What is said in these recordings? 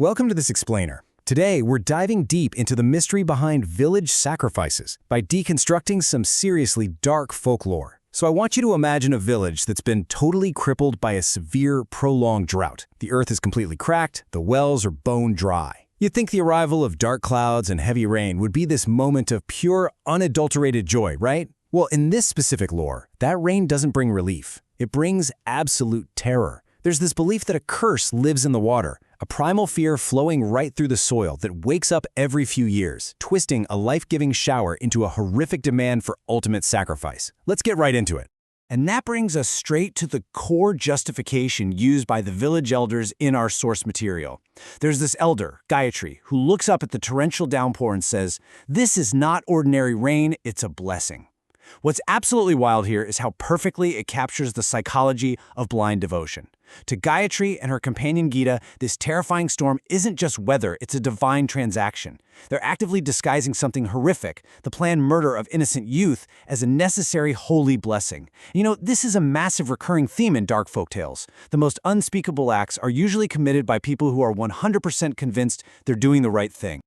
Welcome to this explainer. Today, we're diving deep into the mystery behind village sacrifices by deconstructing some seriously dark folklore. So I want you to imagine a village that's been totally crippled by a severe, prolonged drought. The earth is completely cracked, the wells are bone dry. You'd think the arrival of dark clouds and heavy rain would be this moment of pure, unadulterated joy, right? Well, in this specific lore, that rain doesn't bring relief. It brings absolute terror. There's this belief that a curse lives in the water, a primal fear flowing right through the soil that wakes up every few years, twisting a life-giving shower into a horrific demand for ultimate sacrifice. Let's get right into it. And that brings us straight to the core justification used by the village elders in our source material. There's this elder, Gayatri, who looks up at the torrential downpour and says, "This is not ordinary rain, it's a blessing." What's absolutely wild here is how perfectly it captures the psychology of blind devotion. To Gayatri and her companion Gita, this terrifying storm isn't just weather, it's a divine transaction. They're actively disguising something horrific, the planned murder of innocent youth, as a necessary holy blessing. You know, this is a massive recurring theme in dark folktales. The most unspeakable acts are usually committed by people who are 100% convinced they're doing the right thing.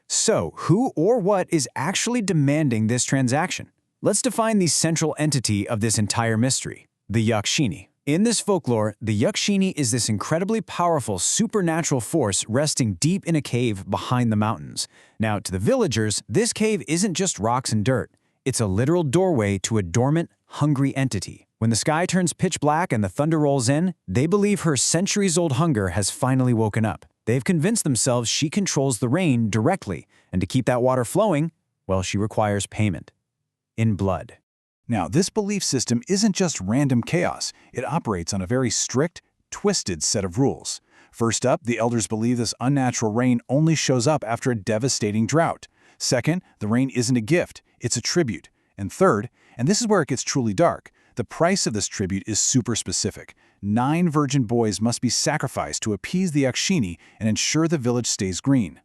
So, who or what is actually demanding this transaction? Let's define the central entity of this entire mystery, the Yakshini. In this folklore, the Yakshini is this incredibly powerful supernatural force resting deep in a cave behind the mountains. Now, to the villagers, this cave isn't just rocks and dirt. It's a literal doorway to a dormant, hungry entity. When the sky turns pitch black and the thunder rolls in, they believe her centuries-old hunger has finally woken up. They've convinced themselves she controls the rain directly, and to keep that water flowing, well, she requires payment. In blood. Now, this belief system isn't just random chaos. It operates on a very strict, twisted set of rules. First up, the elders believe this unnatural rain only shows up after a devastating drought. Second, the rain isn't a gift, it's a tribute. And third, and this is where it gets truly dark, the price of this tribute is super specific. 9 virgin boys must be sacrificed to appease the Yakshini and ensure the village stays green.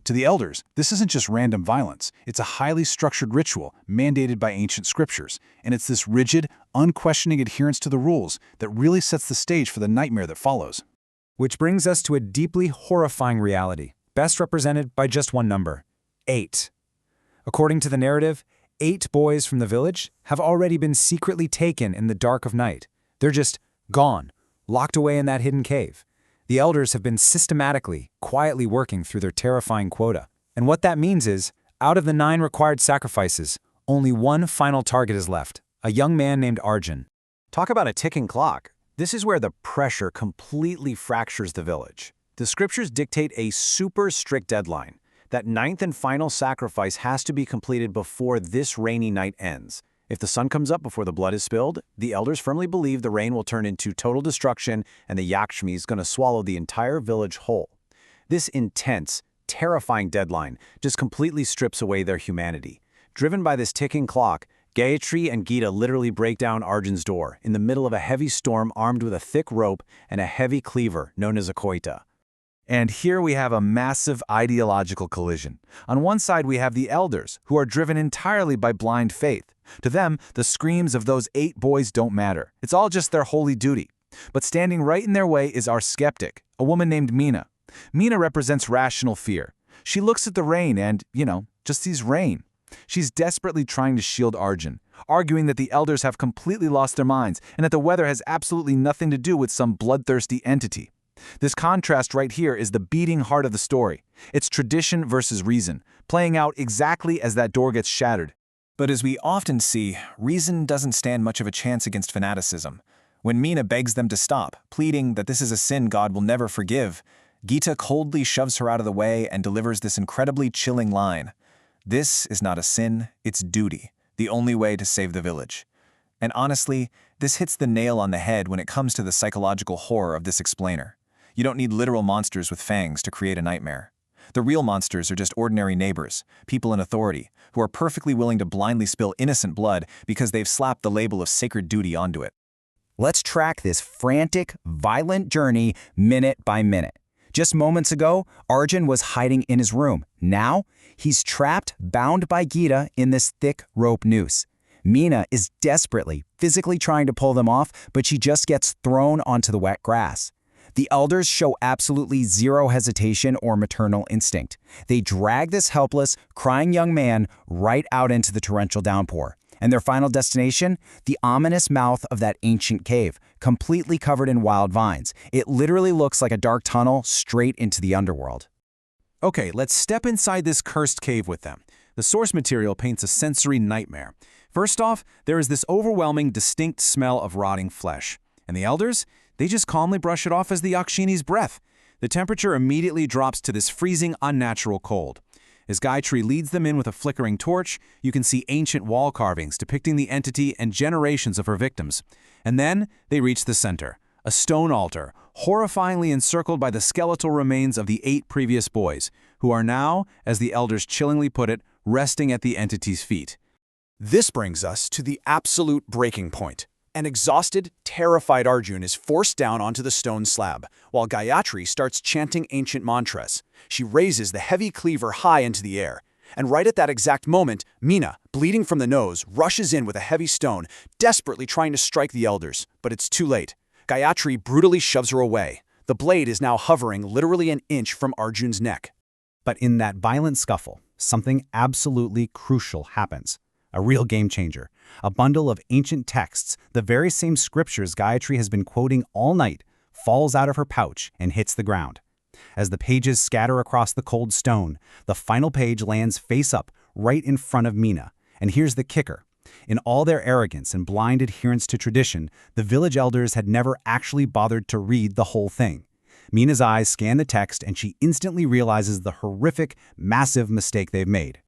To the elders, this isn't just random violence. It's a highly structured ritual mandated by ancient scriptures, and it's this rigid, unquestioning adherence to the rules that really sets the stage for the nightmare that follows. Which brings us to a deeply horrifying reality, best represented by just one number: 8. According to the narrative, 8 boys from the village have already been secretly taken in the dark of night. They're just gone, locked away in that hidden cave. The elders have been systematically, quietly working through their terrifying quota. And what that means is, out of the 9 required sacrifices, only one final target is left, a young man named Arjun. Talk about a ticking clock. This is where the pressure completely fractures the village. The scriptures dictate a super strict deadline. That 9th and final sacrifice has to be completed before this rainy night ends. If the sun comes up before the blood is spilled, the elders firmly believe the rain will turn into total destruction and the Yakshmi is going to swallow the entire village whole. This intense, terrifying deadline just completely strips away their humanity. Driven by this ticking clock, Gayatri and Gita literally break down Arjun's door in the middle of a heavy storm armed with a thick rope and a heavy cleaver known as a koita. And here we have a massive ideological collision. On one side, we have the elders, who are driven entirely by blind faith. To them, the screams of those 8 boys don't matter. It's all just their holy duty. But standing right in their way is our skeptic, a woman named Meena. Meena represents rational fear. She looks at the rain and, just sees rain. She's desperately trying to shield Arjun, arguing that the elders have completely lost their minds and that the weather has absolutely nothing to do with some bloodthirsty entity. This contrast right here is the beating heart of the story. It's tradition versus reason, playing out exactly as that door gets shattered. But as we often see, reason doesn't stand much of a chance against fanaticism. When Meena begs them to stop, pleading that this is a sin God will never forgive, Gita coldly shoves her out of the way and delivers this incredibly chilling line: "This is not a sin, it's duty, the only way to save the village." And honestly, this hits the nail on the head when it comes to the psychological horror of this explainer. You don't need literal monsters with fangs to create a nightmare. The real monsters are just ordinary neighbors, people in authority, who are perfectly willing to blindly spill innocent blood because they've slapped the label of sacred duty onto it. Let's track this frantic, violent journey minute by minute. Just moments ago, Arjun was hiding in his room. Now, he's trapped, bound by Gita in this thick rope noose. Meena is desperately, physically trying to pull them off, but she just gets thrown onto the wet grass. The elders show absolutely zero hesitation or maternal instinct. They drag this helpless, crying young man right out into the torrential downpour. And their final destination? The ominous mouth of that ancient cave, completely covered in wild vines. It literally looks like a dark tunnel straight into the underworld. Okay, let's step inside this cursed cave with them. The source material paints a sensory nightmare. First off, there is this overwhelming, distinct smell of rotting flesh. And the elders? They just calmly brush it off as the Yakshini's breath. The temperature immediately drops to this freezing, unnatural cold. As Gayatri leads them in with a flickering torch, you can see ancient wall carvings depicting the entity and generations of her victims. And then they reach the center, a stone altar, horrifyingly encircled by the skeletal remains of the 8 previous boys, who are now, as the elders chillingly put it, resting at the entity's feet. This brings us to the absolute breaking point. An exhausted, terrified Arjun is forced down onto the stone slab, while Gayatri starts chanting ancient mantras. She raises the heavy cleaver high into the air. And right at that exact moment, Meena, bleeding from the nose, rushes in with a heavy stone, desperately trying to strike the elders. But it's too late. Gayatri brutally shoves her away. The blade is now hovering literally an inch from Arjun's neck. But in that violent scuffle, something absolutely crucial happens. A real game changer. A bundle of ancient texts, the very same scriptures Gayatri has been quoting all night, falls out of her pouch and hits the ground. As the pages scatter across the cold stone, the final page lands face up, right in front of Meena. And here's the kicker. In all their arrogance and blind adherence to tradition, the village elders had never actually bothered to read the whole thing. Meena's eyes scan the text and she instantly realizes the horrific, massive mistake they've made.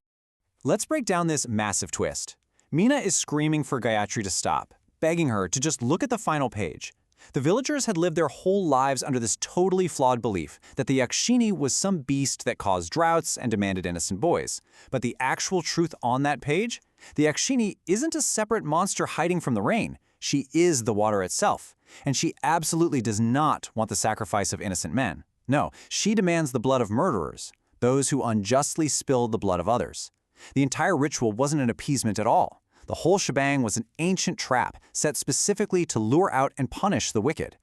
Let's break down this massive twist. Meena is screaming for Gayatri to stop, begging her to just look at the final page. The villagers had lived their whole lives under this totally flawed belief that the Yakshini was some beast that caused droughts and demanded innocent boys. But the actual truth on that page? The Yakshini isn't a separate monster hiding from the rain. She is the water itself. And she absolutely does not want the sacrifice of innocent men. No, she demands the blood of murderers, those who unjustly spilled the blood of others. The entire ritual wasn't an appeasement at all. The whole shebang was an ancient trap set specifically to lure out and punish the wicked.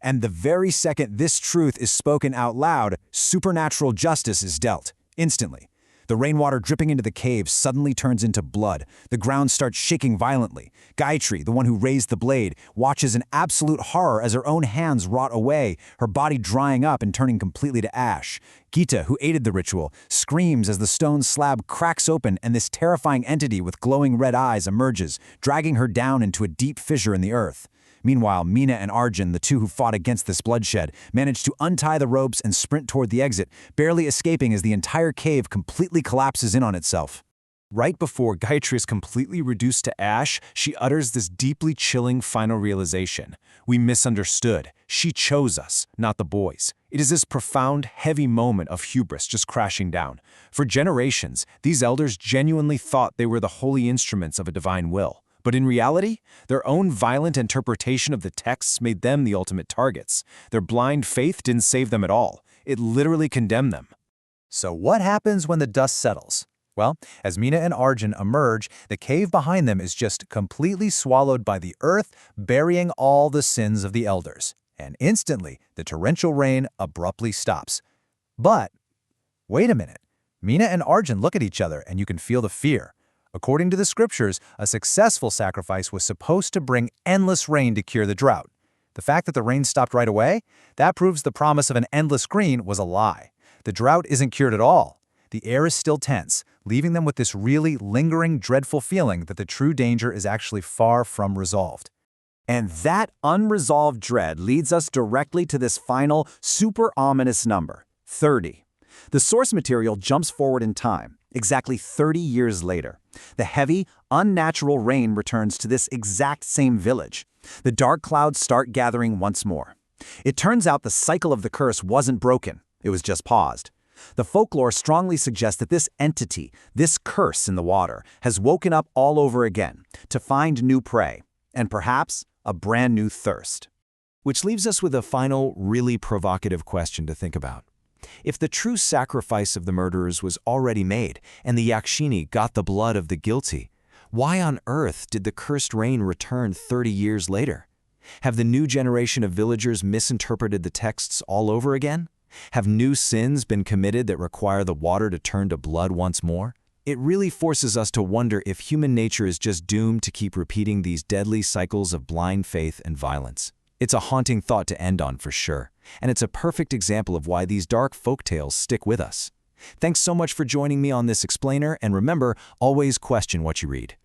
And the very second this truth is spoken out loud, supernatural justice is dealt, instantly. The rainwater dripping into the cave suddenly turns into blood. The ground starts shaking violently. Gayatri, the one who raised the blade, watches in absolute horror as her own hands rot away, her body drying up and turning completely to ash. Gita, who aided the ritual, screams as the stone slab cracks open and this terrifying entity with glowing red eyes emerges, dragging her down into a deep fissure in the earth. Meanwhile, Meena and Arjun, the two who fought against this bloodshed, manage to untie the ropes and sprint toward the exit, barely escaping as the entire cave completely collapses in on itself. Right before Gayatri is completely reduced to ash, she utters this deeply chilling final realization. We misunderstood. She chose us, not the boys. It is this profound, heavy moment of hubris just crashing down. For generations, these elders genuinely thought they were the holy instruments of a divine will. But in reality, their own violent interpretation of the texts made them the ultimate targets. Their blind faith didn't save them at all. It literally condemned them. So what happens when the dust settles? Well, as Meena and Arjun emerge, the cave behind them is just completely swallowed by the earth, burying all the sins of the elders. And instantly, the torrential rain abruptly stops. But, wait a minute. Meena and Arjun look at each other and you can feel the fear. According to the scriptures, a successful sacrifice was supposed to bring endless rain to cure the drought. The fact that the rain stopped right away, that proves the promise of an endless green was a lie. The drought isn't cured at all. The air is still tense, leaving them with this really lingering, dreadful feeling that the true danger is actually far from resolved. And that unresolved dread leads us directly to this final, super ominous number, 30. The source material jumps forward in time, exactly 30 years later. The heavy, unnatural rain returns to this exact same village. The dark clouds start gathering once more. It turns out the cycle of the curse wasn't broken, it was just paused. The folklore strongly suggests that this entity, this curse in the water, has woken up all over again to find new prey, and perhaps a brand new thirst. Which leaves us with a final, really provocative question to think about. If the true sacrifice of the murderers was already made, and the Yakshini got the blood of the guilty, why on earth did the cursed rain return 30 years later? Have the new generation of villagers misinterpreted the texts all over again? Have new sins been committed that require the water to turn to blood once more? It really forces us to wonder if human nature is just doomed to keep repeating these deadly cycles of blind faith and violence. It's a haunting thought to end on for sure, and it's a perfect example of why these dark folktales stick with us. Thanks so much for joining me on this explainer, and remember, always question what you read.